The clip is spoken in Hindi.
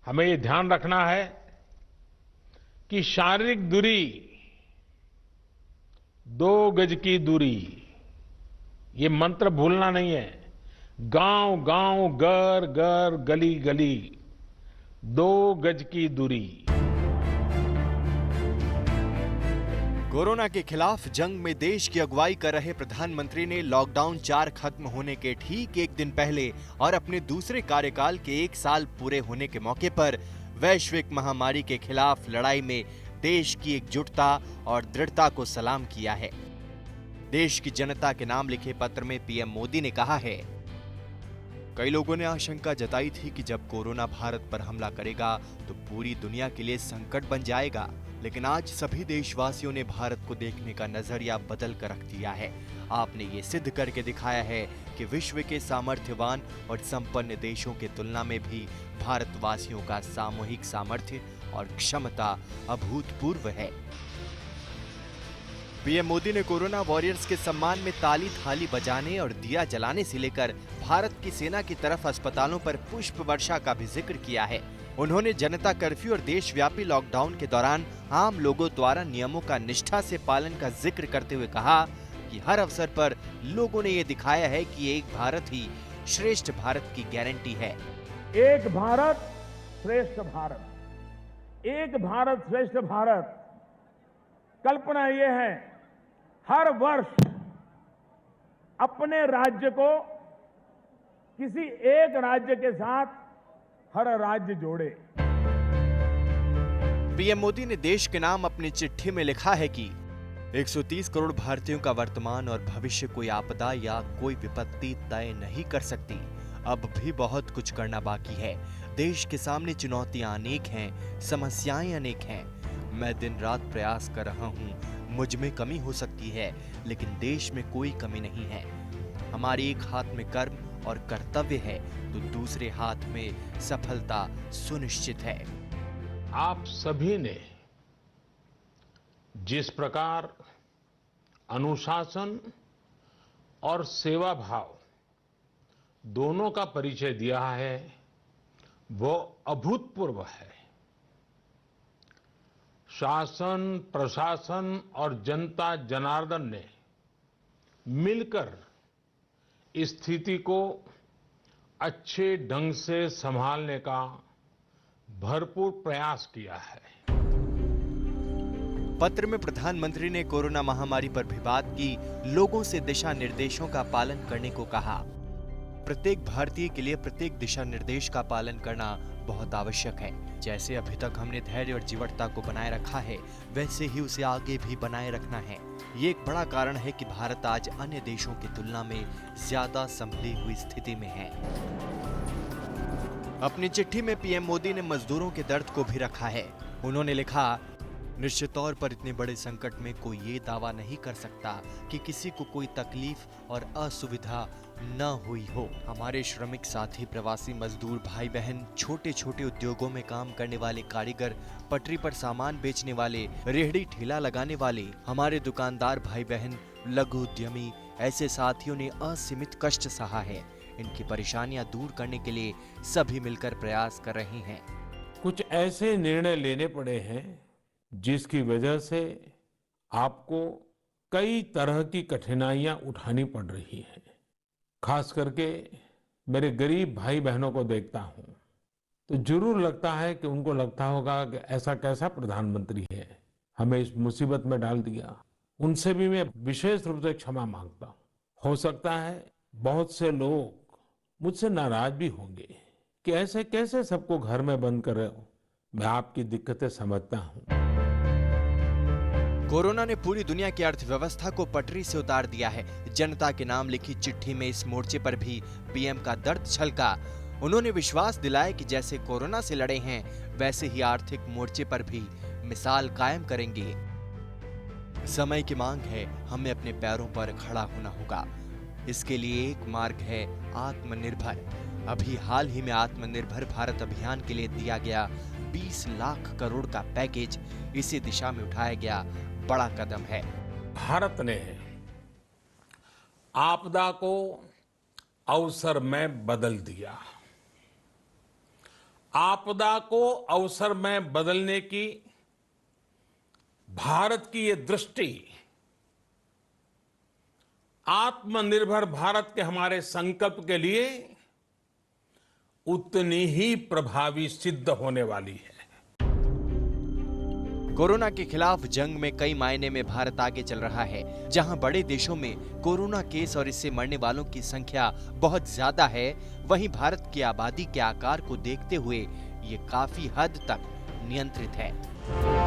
हमें ये ध्यान रखना है कि शारीरिक दूरी, 2 गज की दूरी, ये मंत्र भूलना नहीं है। गांव गांव, घर घर, गली गली, 2 गज की दूरी। कोरोना के खिलाफ जंग में देश की अगुवाई कर रहे प्रधानमंत्री ने लॉकडाउन 4 खत्म होने के ठीक एक दिन पहले और अपने दूसरे कार्यकाल के 1 साल पूरे होने के मौके पर वैश्विक महामारी के खिलाफ लड़ाई में देश की एकजुटता और दृढ़ता को सलाम किया है। देश की जनता के नाम लिखे पत्र में पीएम मोदी ने कहा है, कई लोगों ने आशंका जताई थी कि जब कोरोना भारत पर हमला करेगा तो पूरी दुनिया के लिए संकट बन जाएगा, लेकिन आज सभी देशवासियों ने भारत को देखने का नजरिया बदल कर रख दिया है। आपने ये सिद्ध करके दिखाया है कि विश्व के सामर्थ्यवान और संपन्न देशों के तुलना में भी भारतवासियों का सामूहिक सामर्थ्य और क्षमता अभूतपूर्व है। पीएम मोदी ने कोरोना वॉरियर्स के सम्मान में ताली थाली बजाने और दिया जलाने से लेकर भारत की सेना की तरफ अस्पतालों पर पुष्प वर्षा का भी जिक्र किया है। उन्होंने जनता कर्फ्यू और देशव्यापी लॉकडाउन के दौरान आम लोगों द्वारा नियमों का निष्ठा से पालन का जिक्र करते हुए कहा कि हर अवसर पर लोगों ने ये दिखाया है कि एक भारत ही श्रेष्ठ भारत की गारंटी है। एक भारत श्रेष्ठ भारत, एक भारत श्रेष्ठ भारत। कल्पना ये है, हर वर्ष अपने राज्य को किसी एक राज्य के साथ हर राज्य जोड़े। पीएम मोदी ने देश के नाम अपनी चिट्ठी में लिखा है कि 130 करोड़ भारतीयों का वर्तमान और भविष्य कोई आपदा या कोई विपत्ति तय नहीं कर सकती। अब भी बहुत कुछ करना बाकी है। देश के सामने चुनौतियां अनेक हैं, समस्याएं अनेक हैं। मैं दिन रात प्रयास कर रहा हूं। मुझ में कमी हो सकती है, लेकिन देश में कोई कमी नहीं है। हमारे एक हाथ में कर्म और कर्तव्य है तो दूसरे हाथ में सफलता सुनिश्चित है। आप सभी ने जिस प्रकार अनुशासन और सेवा भाव दोनों का परिचय दिया है, वो अभूतपूर्व है। शासन, प्रशासन और जनता जनार्दन ने मिलकर इस स्थिति को अच्छे ढंग से संभालने का भरपूर प्रयास किया है। पत्र में प्रधानमंत्री ने कोरोना महामारी पर भी बात की, लोगों से दिशा निर्देशों का पालन करने को कहा। प्रत्येक भारतीय के लिए प्रत्येक दिशा निर्देश का पालन करना बहुत आवश्यक है। जैसे अभी तक हमने धैर्य और जीवटता को बनाए रखा है, वैसे ही उसे आगे भी बनाए रखना है। ये एक बड़ा कारण है कि भारत आज अन्य देशों की तुलना में ज्यादा संभली हुई स्थिति में है। अपनी चिट्ठी में पीएम मोदी ने मजदूरों के दर्द को भी रखा है। उन्होंने लिखा, निश्चित तौर पर इतने बड़े संकट में कोई ये दावा नहीं कर सकता कि किसी को कोई तकलीफ और असुविधा न हुई हो। हमारे श्रमिक साथी, प्रवासी मजदूर भाई बहन, छोटे छोटे उद्योगों में काम करने वाले कारीगर, पटरी पर सामान बेचने वाले, रेहड़ी ठेला लगाने वाले, हमारे दुकानदार भाई बहन, लघु उद्यमी, ऐसे साथियों ने असीमित कष्ट सहा है। इनकी परेशानियां दूर करने के लिए सभी मिलकर प्रयास कर रहे हैं। कुछ ऐसे निर्णय लेने पड़े हैं जिसकी वजह से आपको कई तरह की कठिनाइयां उठानी पड़ रही हैं। खास करके मेरे गरीब भाई बहनों को देखता हूं तो जरूर लगता है कि उनको लगता होगा कि ऐसा कैसा प्रधानमंत्री है, हमें इस मुसीबत में डाल दिया। उनसे भी मैं विशेष रूप से क्षमा मांगता हूं। हो सकता है बहुत से लोग मुझसे नाराज भी होंगे कि ऐसे कैसे सबको घर में बंद कर रहे हो। मैं आपकी दिक्कतें समझता हूं। कोरोना ने पूरी दुनिया की अर्थव्यवस्था को पटरी से उतार दिया है। जनता के नाम लिखी चिट्ठी में इस मोर्चे पर भी पीएम का दर्द छलका। उन्होंने विश्वास दिलाया कि जैसे कोरोना से लड़े हैं, वैसे ही आर्थिक मोर्चे पर भी मिसाल कायम करेंगे। समय की मांग है, हमें अपने पैरों पर खड़ा होना होगा। इसके लिए एक मार्ग है आत्मनिर्भर। अभी हाल ही में आत्मनिर्भर भारत अभियान के लिए दिया गया 20 लाख करोड़ का पैकेज इसी दिशा में उठाया गया बड़ा कदम है। भारत ने आपदा को अवसर में बदल दिया। आपदा को अवसर में बदलने की भारत की ये दृष्टि आत्मनिर्भर भारत के हमारे संकल्प के लिए उतनी ही प्रभावी सिद्ध होने वाली है। कोरोना के खिलाफ जंग में कई मायने में भारत आगे चल रहा है। जहां बड़े देशों में कोरोना केस और इससे मरने वालों की संख्या बहुत ज्यादा है, वहीं भारत की आबादी के आकार को देखते हुए ये काफी हद तक नियंत्रित है।